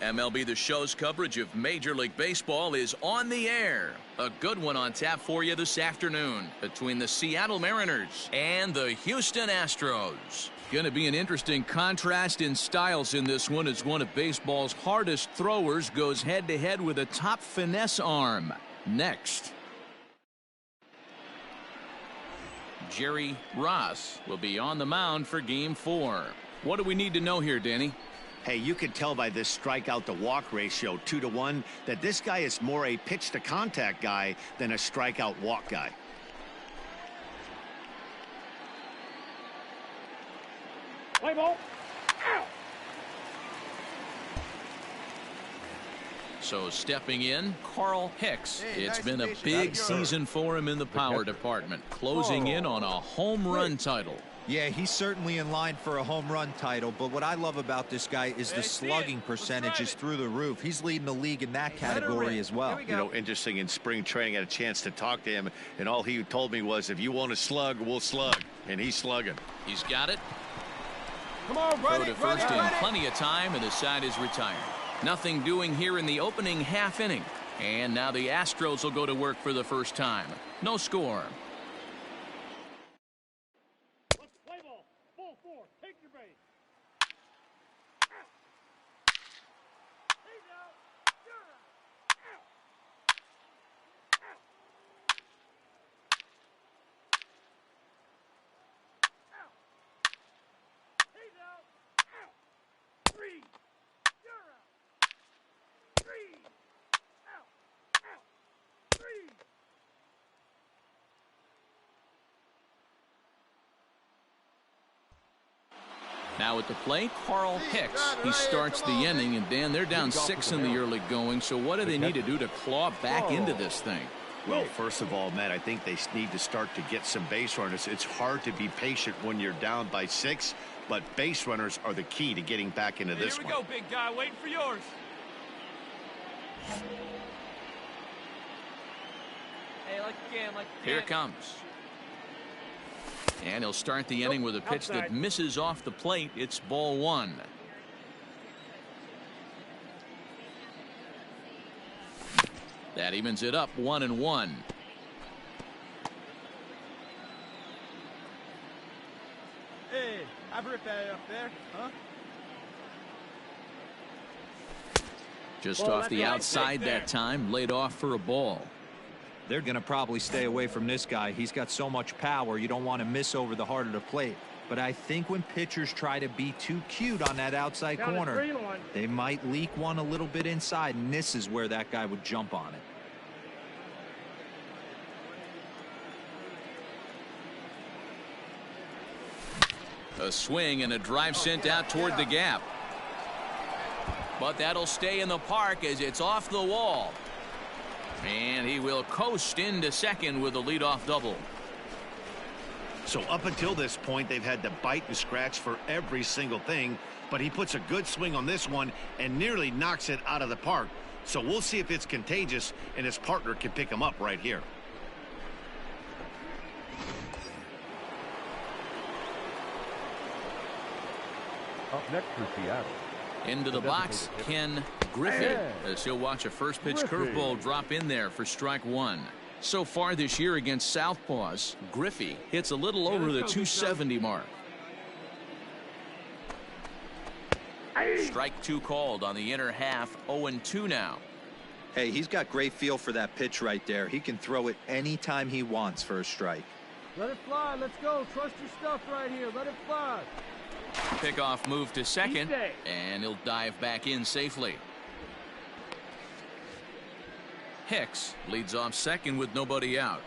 MLB The Show's coverage of Major League Baseball is on the air. A good one on tap for you this afternoon between the Seattle Mariners and the Houston Astros. Going to be an interesting contrast in styles in this one as one of baseball's hardest throwers goes head-to-head with a top finesse arm. Next. Jerry Ross will be on the mound for Game 4. What do we need to know here, Danny? Hey, you can tell by this strikeout to walk ratio 2-to-1 that this guy is more a pitch to contact guy than a strikeout walk guy. Play ball. Ow. So stepping in, Carl Hicks. It's nice been a big season for him in the power department, closing in on a home run title. Yeah, he's certainly in line for a home run title, but what I love about this guy is the slugging percentage is through the roof. He's leading the league in that category as well. You know, interesting, in spring training, I had a chance to talk to him, and all he told me was, if you want to slug, we'll slug. And he's slugging. He's got it. Come on, Throw to first in plenty of time, and the side is retired. Nothing doing here in the opening half inning. And now the Astros will go to work for the first time. No score. Play ball. Ball 4. Take your base. Now at the plate, Carl Hicks. He starts the inning, and Dan, they're down 6 in the early going, so what do they need to do to claw back into this thing? Well, first of all, Matt, I think they need to start to get some base runners. It's hard to be patient when you're down by 6, but base runners are the key to getting back into this one. Here we go, big guy. Waiting for yours. Hey, like again, like again. Here it comes. And he'll start the inning with a pitch that misses off the plate. It's ball 1. That evens it up 1-1. Hey, I've ripped that up there, huh? Just off the outside that time, laid off for a ball. They're going to probably stay away from this guy. He's got so much power, you don't want to miss over the heart of the plate. But I think when pitchers try to be too cute on that outside corner, they might leak one a little bit inside, and this is where that guy would jump on it. A swing and a drive sent out toward the gap. But that'll stay in the park as it's off the wall. And he will coast into second with a leadoff double. So up until this point, they've had to bite and scratch for every single thing, but he puts a good swing on this one and nearly knocks it out of the park. So we'll see if it's contagious and his partner can pick him up right here. Up next for Seattle. Into the box, Ken Griffey, as he'll watch a first pitch curveball drop in there for strike 1. So far this year against Southpaws, Griffey hits a little over the 270 mark. Strike 2 called on the inner half. 0-2 now. Hey, he's got great feel for that pitch right there. He can throw it anytime he wants for a strike. Let it fly. Let's go. Trust your stuff right here. Let it fly. Pickoff move to second, and he'll dive back in safely. Hicks leads off second with nobody out.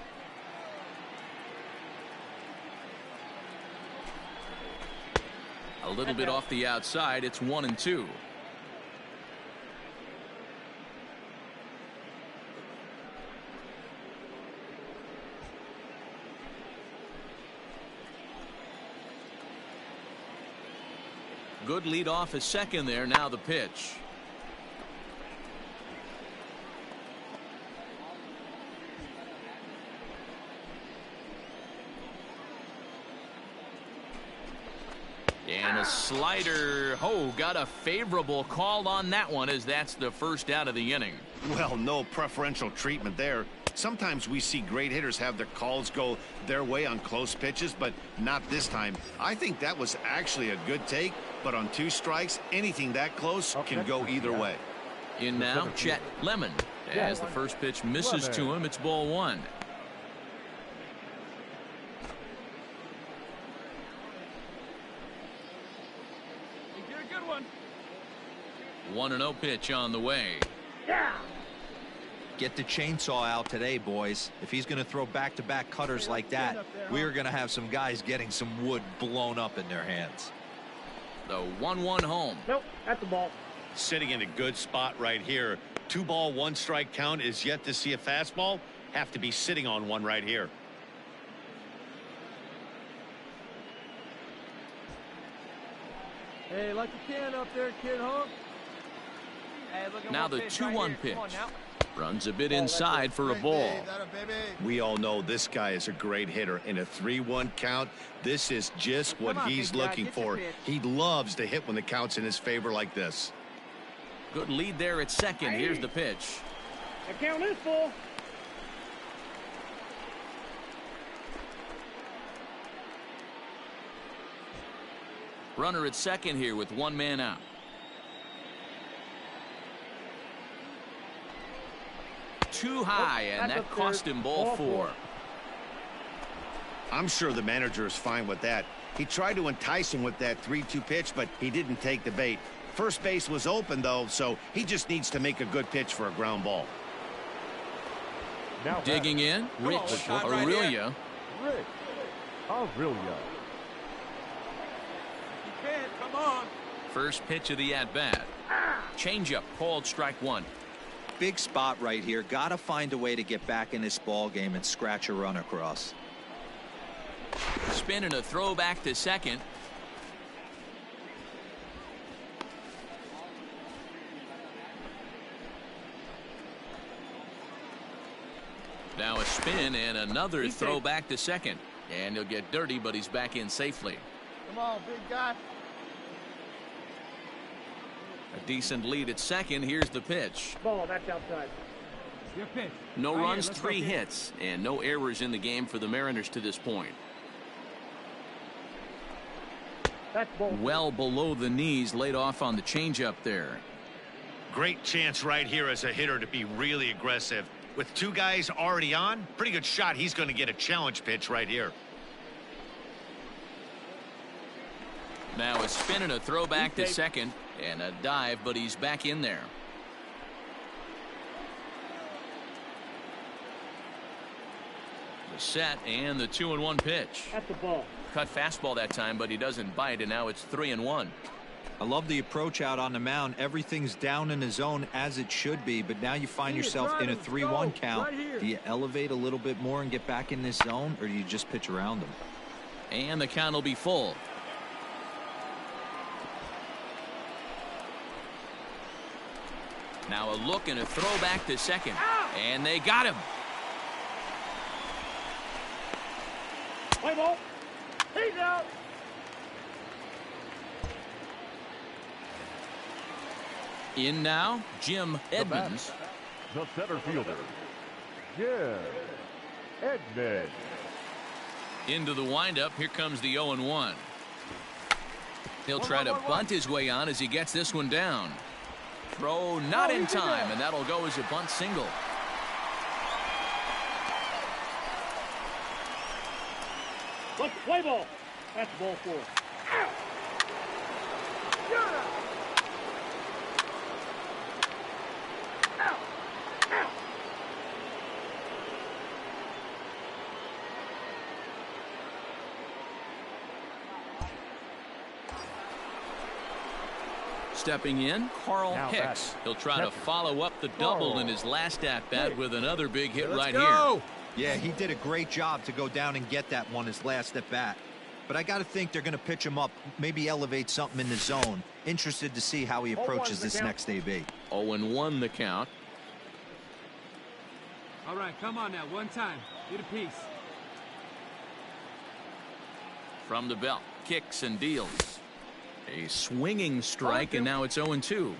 A little bit off the outside. It's 1-2. Good lead off at second there. Now the pitch. And a slider. Oh, got a favorable call on that one, as that's the first out of the inning. Well, no preferential treatment there. Sometimes we see great hitters have their calls go their way on close pitches, but not this time. I think that was actually a good take, but on 2 strikes, anything that close can go either way. In now, Chet Lemon. As the first pitch misses to him, it's ball 1. You get a good one. 1-0 pitch on the way. Yeah. Get the chainsaw out today, boys. If he's going to throw back-to-back cutters like that, we are going to have some guys getting some wood blown up in their hands. The 1-1 home. Nope, that's the ball. Sitting in a good spot right here. 2 ball, 1 strike count is yet to see a fastball. Have to be sitting on one right here. Hey, like you can up there, kid, huh? Hey, look at now the 2-1 pitch. Runs a bit inside for a ball. We all know this guy is a great hitter. In a 3-1 count, this is just what he's looking for. He loves to hit when the count's in his favor like this. Good lead there at second. Here's the pitch. The count is full. Runner at second here with 1 man out. Too high, and that cost him ball 4. I'm sure the manager is fine with that. He tried to entice him with that 3-2 pitch, but he didn't take the bait. First base was open, though, so he just needs to make a good pitch for a ground ball. Now digging in, Rich Aurelia. Rich Aurelia. You can't, come on. First pitch of the at-bat. Changeup, called strike 1. Big spot right here. Got to find a way to get back in this ball game and scratch a run across. Spin and a throw back to second. Now a spin and another throw back to second. And he'll get dirty, but he's back in safely. Come on, big guy. A decent lead at second. Here's the pitch. Ball, that's outside. Your pitch. No runs, 3 hits, and no errors in the game for the Mariners to this point. That's ball. Well below the knees, laid off on the changeup there. Great chance right here as a hitter to be really aggressive. With 2 guys already on, pretty good shot he's going to get a challenge pitch right here. Now a spin and a throw back to second, and a dive, but he's back in there. The set and the 2-1 pitch. That's the ball. Cut fastball that time, but he doesn't bite, and now it's 3-1. I love the approach out on the mound. Everything's down in the zone as it should be, but now you find yourself in a 3-1 count. Do you elevate a little bit more and get back in this zone, or do you just pitch around them? And the count will be full. Now a look and a throw back to second. And they got him. Play ball. He's out. In now, Jim Edmonds. The center fielder, Jim Edmonds. Into the windup. Here comes the 0-1. He'll try to bunt his way on as he gets this one down. Throw not in time, and that'll go as a bunt single. Play ball. That's ball 4. Stepping in, Carl Hicks. He'll try to follow up the double in his last at-bat with another big hit right here. Yeah, he did a great job to go down and get that one his last at-bat. But I got to think they're going to pitch him up, maybe elevate something in the zone. Interested to see how he approaches this next AB. 0-1 the count. All right, come on now, one time. Get a piece. From the belt, kicks and deals. A swinging strike, and now it's 0-2.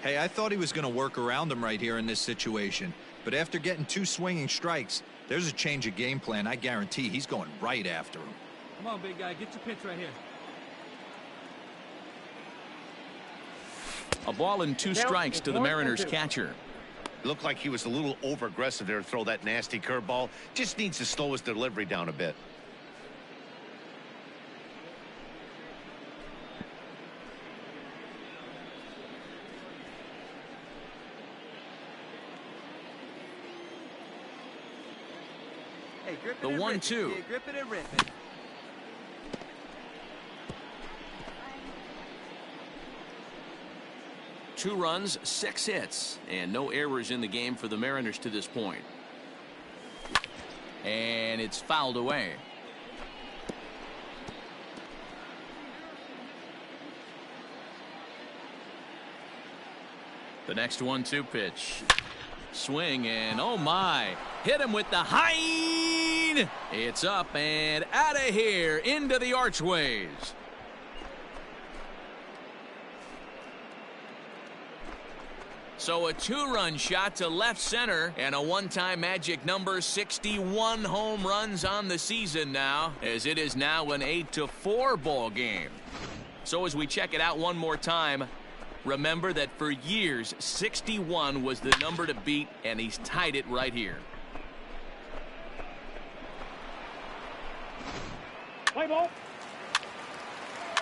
Hey, I thought he was going to work around him right here in this situation. But after getting 2 swinging strikes, there's a change of game plan. I guarantee he's going right after him. Come on, big guy. Get your pitch right here. A ball and 2 strikes to the Mariners catcher. Looked like he was a little over aggressive there to throw that nasty curveball. Just needs to slow his delivery down a bit. Hey, grip it The and 1-2. rip it. Grip it and rip it. Two runs, 6 hits, and no errors in the game for the Mariners to this point. And it's fouled away. The next 1-2 pitch. Swing, and oh my, hit him with the hind. It's up and out of here into the archways. So a 2-run shot to left center, and a one-time magic number, 61 home runs on the season now, as it is now an 8-4 ball game. So as we check it out one more time, remember that for years 61 was the number to beat, and he's tied it right here. Play ball.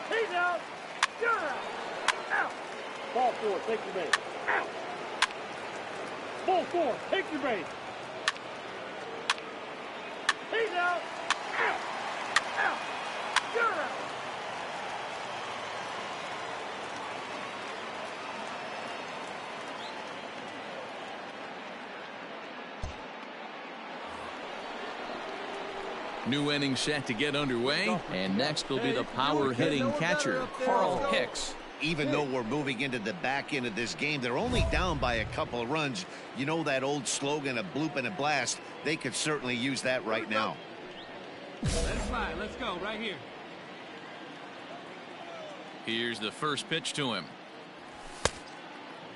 He's out. You're out. Out. Ball 4. Take your base. Out. Ball 4. Take your base. He's out. Out. Out. You're out. New inning set to get underway, and next will be the power-hitting catcher, Carl Hicks. Even though we're moving into the back end of this game, they're only down by a couple of runs. You know that old slogan, a bloop and a blast? They could certainly use that right now. Let it fly. Let's go right here. Here's the first pitch to him.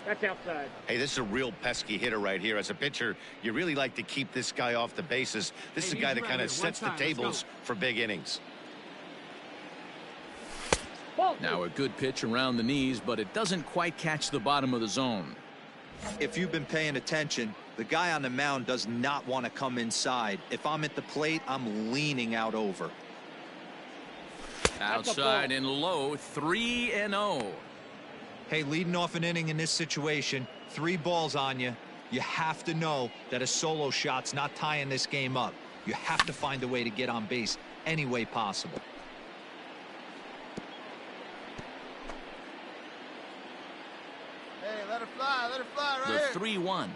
That's outside. Hey, this is a real pesky hitter right here. As a pitcher, you really like to keep this guy off the bases. This is a guy that kind of sets the tables for big innings. Now a good pitch around the knees, but it doesn't quite catch the bottom of the zone. If you've been paying attention, the guy on the mound does not want to come inside. If I'm at the plate, I'm leaning out over. Outside and low, 3-0. Hey, leading off an inning in this situation, 3 balls on you. You have to know that a solo shot's not tying this game up. You have to find a way to get on base any way possible. Hey, let it fly right The here. 3-1.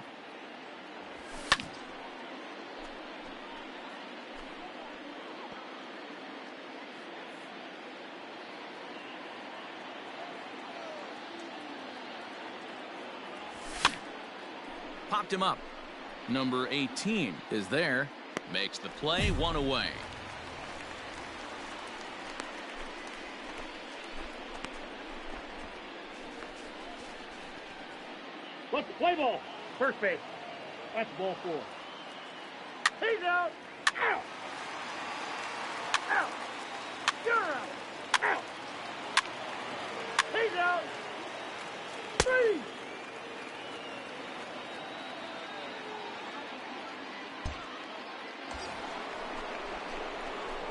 Popped him up. Number 18 is there. Makes the play, 1 away. What's the play ball? First base. That's ball 4. He's out. Out. Out. You're out. Out. He's out. 3.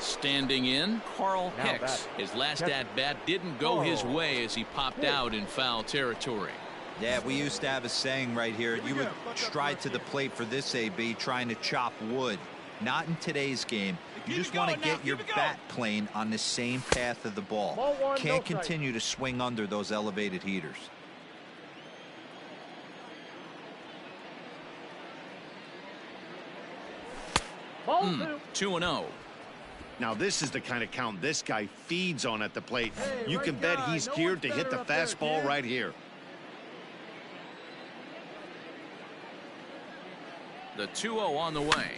Standing in, Carl Hicks. His last at-bat didn't go his way as he popped out in foul territory. Yeah, we used to have a saying right here. You would stride to the plate for this AB, trying to chop wood. Not in today's game. You just want to get your bat plane on the same path of the ball. Can't continue to swing under those elevated heaters. Ball 2-0. Now, this is the kind of count this guy feeds on at the plate. Hey, You right can bet guy. he's No geared to one's hit the better up there, fastball kid. right here. The 2-0 on the way.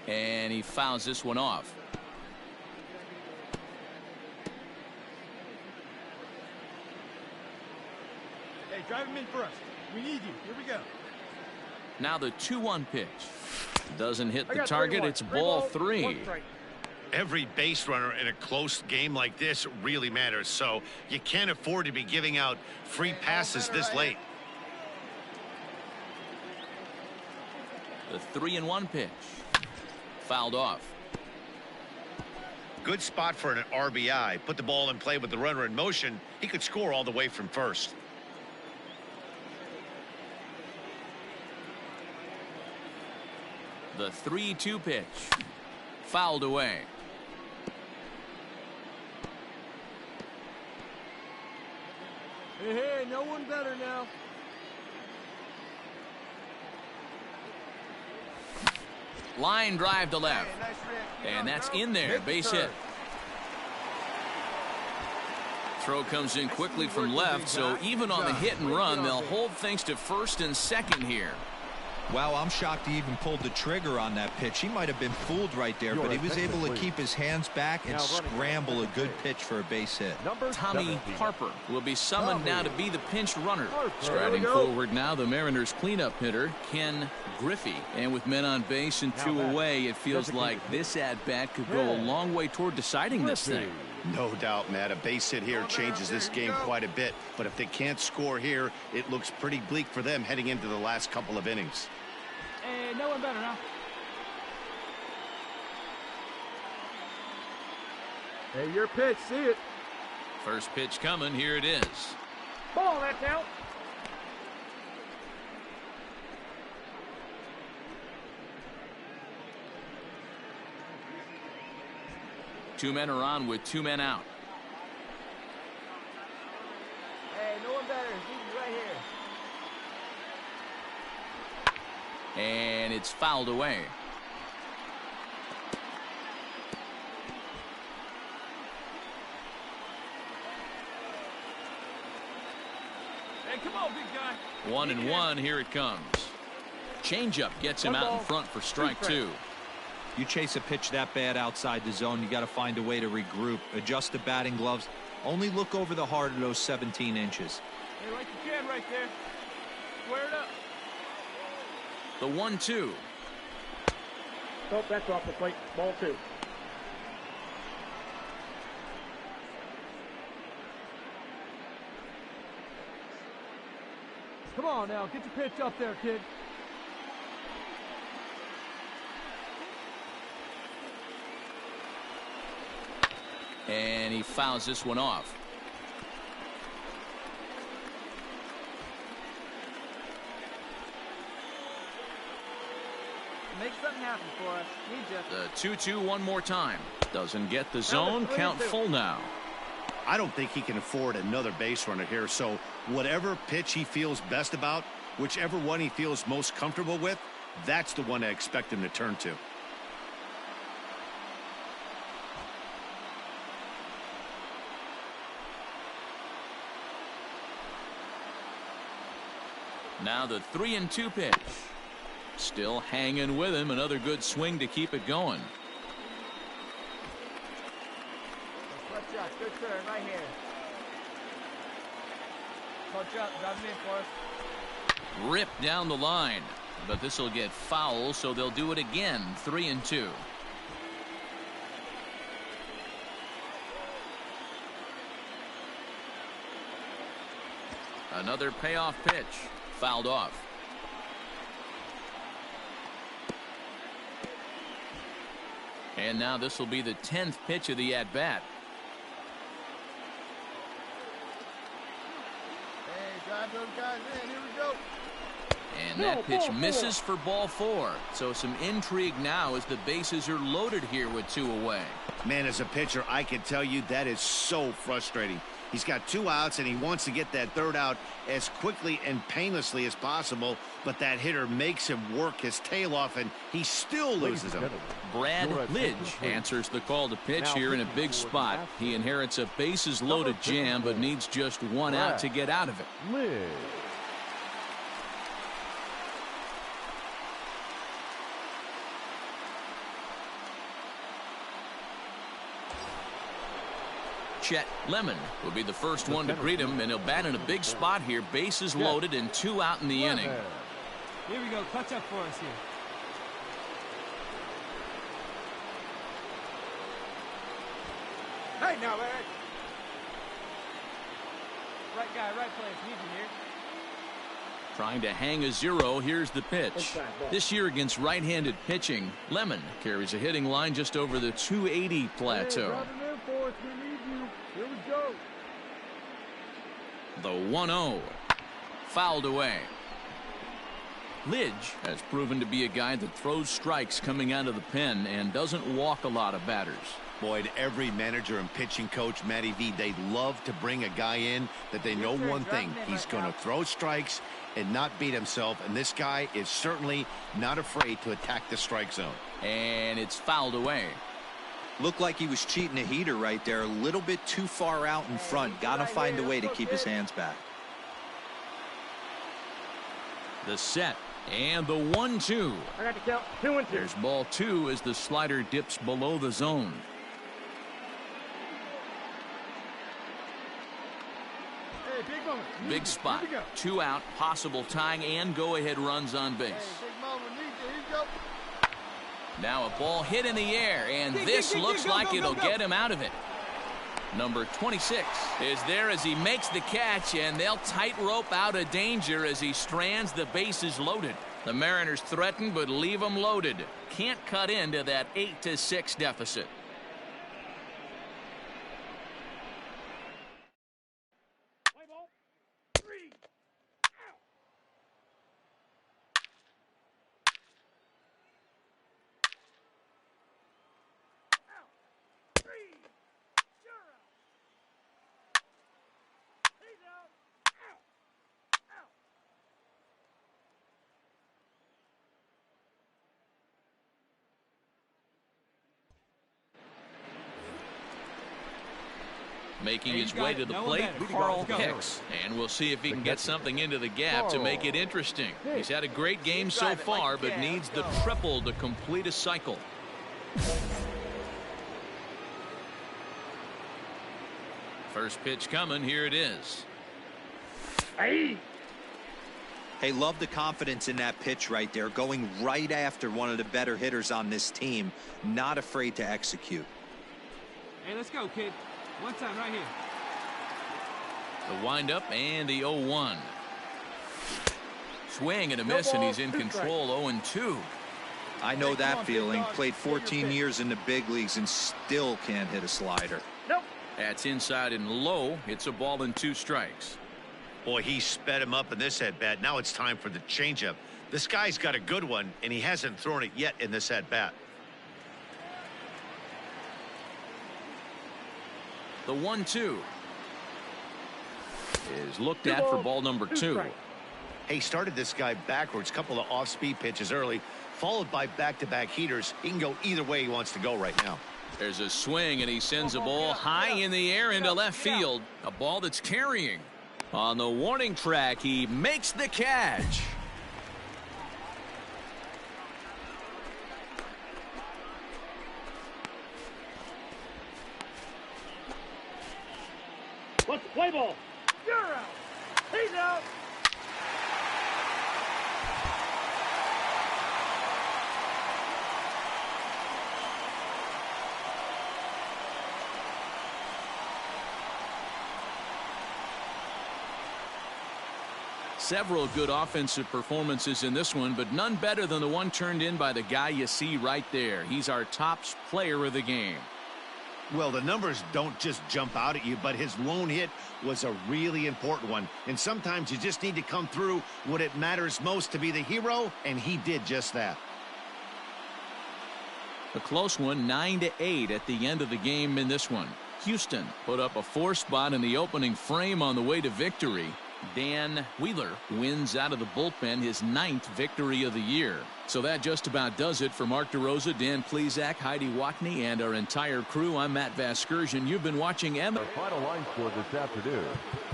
And he fouls this one off. Hey, drive him in first. We need you. Here we go. Now the 2-1 pitch. Doesn't hit the target. It's ball 3. Every base runner in a close game like this really matters, so you can't afford to be giving out free passes this late. The 3-1 pitch. Fouled off. Good spot for an RBI. Put the ball in play with the runner in motion. He could score all the way from first. The 3-2 pitch. Fouled away. Hey, no one better now. Line drive to left. Hey, nice Rick. And that's in there. Base hit. Throw comes in quickly from left, so even on the hit and run, they'll hold things to first and second here. Wow, I'm shocked he even pulled the trigger on that pitch. He might have been fooled right there, but he was able to keep his hands back and scramble a good pitch for a base hit. Tommy Harper will be summoned now to be the pinch runner. Striding forward now, the Mariners cleanup hitter, Ken Griffey. And with men on base and 2 away, it feels like this at-bat could go a long way toward deciding this thing. No doubt, Matt. A base hit here changes this game quite a bit. But if they can't score here, it looks pretty bleak for them heading into the last couple of innings. Hey, no one better now. Hey, your pitch. See it. First pitch coming. Here it is. Ball, that's out. Two men are on with 2 men out. Hey, no one better. He's right here. And it's fouled away. Hey, come on, big guy. 1-1. Here it comes. Changeup gets him out in front for strike 2. You chase a pitch that bad outside the zone, you got to find a way to regroup, adjust the batting gloves, only look over the heart of those 17 inches. Hey, like you can right there. Square it up. The 1-2. Oh, that's off the plate. Ball 2. Come on now, get your pitch up there, kid. And he fouls this one off. Make something happen for us. Need you. The 2-2 one more time. Doesn't get the zone. Count full now. I don't think he can afford another base runner here, so whatever pitch he feels best about, whichever one he feels most comfortable with, that's the one I expect him to turn to. Now the 3-2 pitch. Still hanging with him. Another good swing to keep it going. Punch up. Good turn right here. Punch up. Drive him in for us. Ripped down the line. But this will get foul, so they'll do it again. 3-2. Another payoff pitch. Fouled off. And now this will be the 10th pitch of the at-bat. Hey, drive those guys in. Here we go. And that pitch misses for ball 4. So some intrigue now as the bases are loaded here with 2 away. Man, as a pitcher, I can tell you that is so frustrating. He's got 2 outs, and he wants to get that 3rd out as quickly and painlessly as possible, but that hitter makes him work his tail off, and he still loses him. Brad Lidge answers the call to pitch here in a big spot. He inherits a bases-loaded jam, but needs just 1 out to get out of it. Chet Lemon will be the first one to greet him, and he'll bat in a big spot here. Bases loaded and 2 out in the inning. Here we go. Clutch up for us here. Hey, now, man. Right guy, right place. Need you here. Trying to hang a 0. Here's the pitch. This year against right-handed pitching, Lemon carries a hitting line just over the 280 plateau. Here we go. The 1-0. Fouled away. Lidge has proven to be a guy that throws strikes coming out of the pen and doesn't walk a lot of batters. Boyd, every manager and pitching coach, Matty V, they love to bring a guy in that they know one thing. He's going to throw strikes and not beat himself, and this guy is certainly not afraid to attack the strike zone. And it's fouled away. Looked like he was cheating a heater right there, a little bit too far out in front. Got to find a way to keep his hands back. The set and the 1-2. I got to count 2 and 2. There's ball 2 as the slider dips below the zone. Hey, big moment. Big spot. 2 out, possible tying and go-ahead runs on base. Big moment. Need you. Here you go. Now a ball hit in the air, and this looks like it'll get him out of it. Number 26 is there as he makes the catch, and they'll tightrope out of danger as he strands the bases loaded. The Mariners threaten but leave them loaded. Can't cut into that 8-6 deficit. Play ball. 3. Out. Out. 3. You're out. He's out. Out. Out. Making his way to the plate, Carl Hicks. And we'll see if he can get something into the gap to make it interesting. He's had a great game so far, but needs the triple to complete a cycle. First pitch coming. Here it is. Hey. Hey, love the confidence in that pitch right there. Going right after one of the better hitters on this team. Not afraid to execute. Hey, let's go, kid. One time right here. The windup and the 0-1. Swing and a miss, and he's in control. 0-2. I know that feeling. Played 14 years in the big leagues and still can't hit a slider. Nope. That's inside and low. It's a ball and 2 strikes. Boy, he sped him up in this at-bat. Now it's time for the changeup. This guy's got a good one, and he hasn't thrown it yet in this at-bat. The 1-2 is looked at for ball number 2. He started this guy backwards, couple of off-speed pitches early, followed by back-to-back heaters. He can go either way he wants to go right now. There's a swing, and he sends a ball high in the air into left field. A ball that's carrying. On the warning track, he makes the catch. Let's play ball. You're out. He's out. Several good offensive performances in this one, but none better than the one turned in by the guy you see right there. He's our top player of the game. Well, the numbers don't just jump out at you, but his lone hit was a really important one. And sometimes you just need to come through when it matters most to be the hero, and he did just that. A close one, 9-8 at the end of the game in this one. Houston put up a 4 spot in the opening frame on the way to victory. Dan Wheeler wins out of the bullpen his 9th victory of the year. So that just about does it for Mark DeRosa, Dan Plesac, Heidi Watney, and our entire crew. I'm Matt Vasgersian. You've been watching Our final line score this afternoon.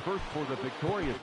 First for the victorious